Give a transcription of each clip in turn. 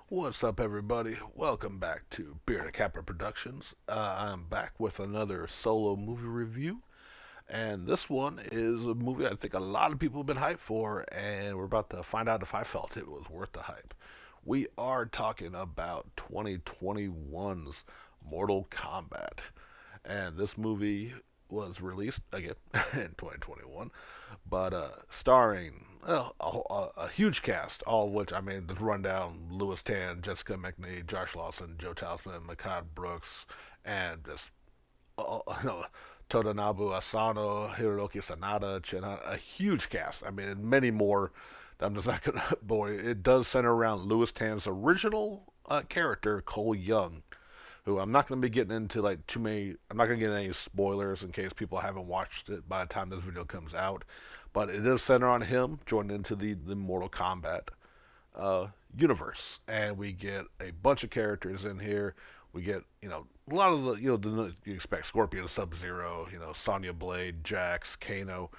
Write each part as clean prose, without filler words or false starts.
What's up, everybody? Welcome back to Beard Capra Productions. I'm back with another solo movie review, and this one is a movie I think a lot of people have been hyped for, and we're about to find out if I felt it was worth the hype. We are talking about 2021's Mortal Kombat, and this movie was released again in 2021, but starring a huge cast, all of which I mean, just run down: Louis Tan, Jessica McNee, Josh Lawson, Joe Townsend, Makad Brooks, and just you know, Todanabu Asano, Hiroki Sanada, a huge cast. I mean, many more. I'm just not gonna. Boy, it does center around Louis Tan's original character, Cole Young, who I'm not going to be getting into like too many. I'm not going to get any spoilers in case people haven't watched it by the time this video comes out. But it is centered on him joining into the Mortal Kombat universe, and we get a bunch of characters in here. We get a lot of you expect: Scorpion, Sub Zero, Sonya Blade, Jax, Kano.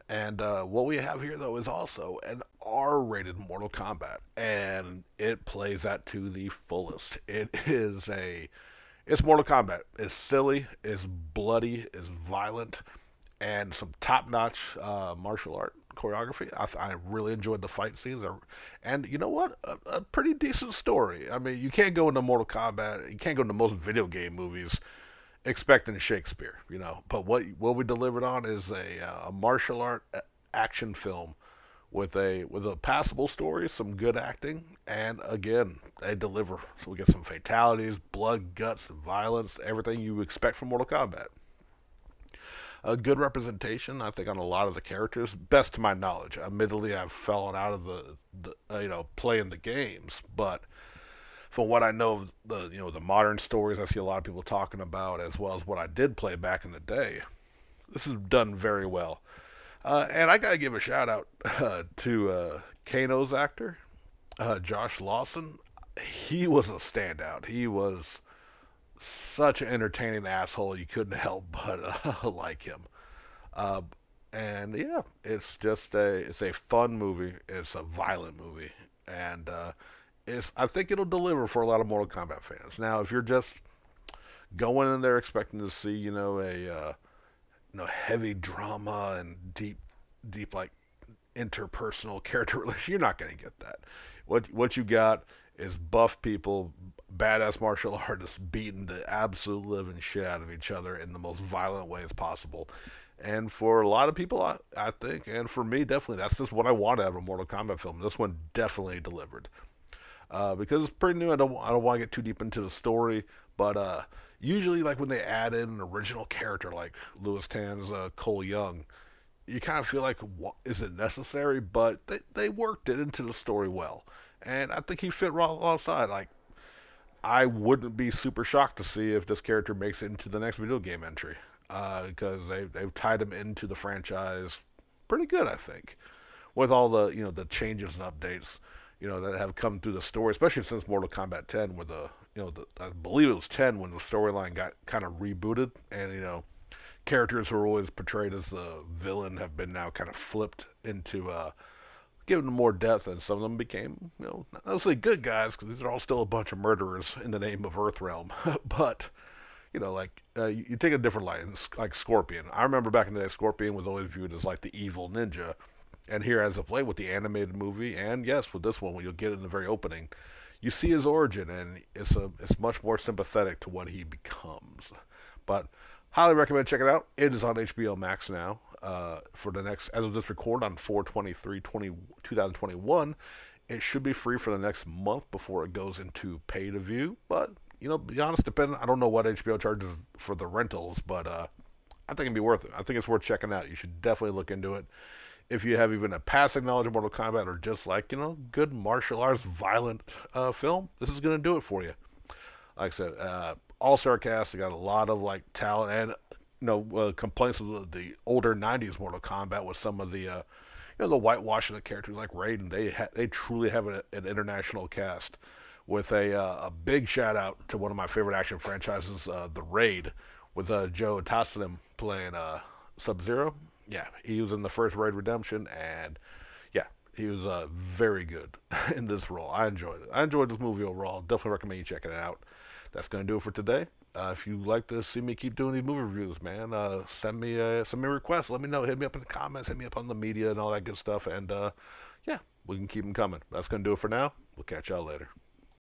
And what we have here, though, is also an R-rated Mortal Kombat, and it plays that to the fullest. It's Mortal Kombat. It's silly, it's bloody, it's violent, and some top-notch martial art choreography. I really enjoyed the fight scenes, and you know what? A pretty decent story. I mean, you can't go into Mortal Kombat. You can't go into most video game movies expecting Shakespeare, But what we delivered on is a martial art action film with a passable story, some good acting, and again, they deliver. So we get some fatalities, blood, guts, violence, everything you expect from Mortal Kombat. A good representation, I think, on a lot of the characters, best to my knowledge. Admittedly, I've fallen out of the playing the games, but from what I know of the modern stories I see a lot of people talking about, as well as what I did play back in the day, this is done very well. And I gotta give a shout out to Kano's actor, Josh Lawson. He was a standout. He was such an entertaining asshole. You couldn't help but like him. Uh, and yeah, it's a fun movie. It's a violent movie, and I think it'll deliver for a lot of Mortal Kombat fans. Now, if you're just going in there expecting to see a heavy drama and deep like interpersonal character relations, you're not going to get that. What you got is buff people, badass martial artists beating the absolute living shit out of each other in the most violent ways possible. And for a lot of people, I think, and for me, definitely, that's just what I want out of a Mortal Kombat film. This one definitely delivered. Because it's pretty new. I don't want to get too deep into the story, but usually like when they add in an original character like Louis Tan's Cole Young, you kind of feel like, what, is it necessary? But they worked it into the story well, and I think he fit right alongside. Like, I wouldn't be super shocked to see if this character makes it into the next video game entry, because they've tied him into the franchise pretty good, I think, with all the changes and updates that have come through the story, especially since Mortal Kombat 10, where I believe it was 10 when the storyline got kind of rebooted, and characters who were always portrayed as the villain have been now kind of flipped into given them more depth, and some of them became not necessarily good guys because these are all still a bunch of murderers in the name of Earthrealm, but like you take a different light, like Scorpion. I remember back in the day, Scorpion was always viewed as like the evil ninja, and here as of late with the animated movie, and yes, with this one, when you'll get it in the very opening, you see his origin, and it's much more sympathetic to what he becomes. But highly recommend checking it out. It is on HBO Max now. For the next, as of this record on 4/23/2021, it should be free for the next month before it goes into pay to view. But be honest, depending, I don't know what HBO charges for the rentals, but I think it'd be worth it. I think it's worth checking out. You should definitely look into it if you have even a passing knowledge of Mortal Kombat, or just like good martial arts violent film. This is gonna do it for you. Like I said, all-star cast. They got a lot of like talent, and complaints of the older '90s Mortal Kombat with some of the whitewashing of characters like Raiden. They truly have an international cast with a big shout out to one of my favorite action franchises, The Raid, with Joe Taslim playing Sub Zero. Yeah, he was in the first Raid Redemption, and yeah, He was very good in this role. I enjoyed it. I enjoyed this movie overall. Definitely recommend you checking it out. That's gonna do it for today. If you like to see me keep doing these movie reviews, man, send me a request. Let me know. Hit me up in the comments. Hit me up on the media and all that good stuff. And yeah, we can keep them coming. That's gonna do it for now. We'll catch y'all later.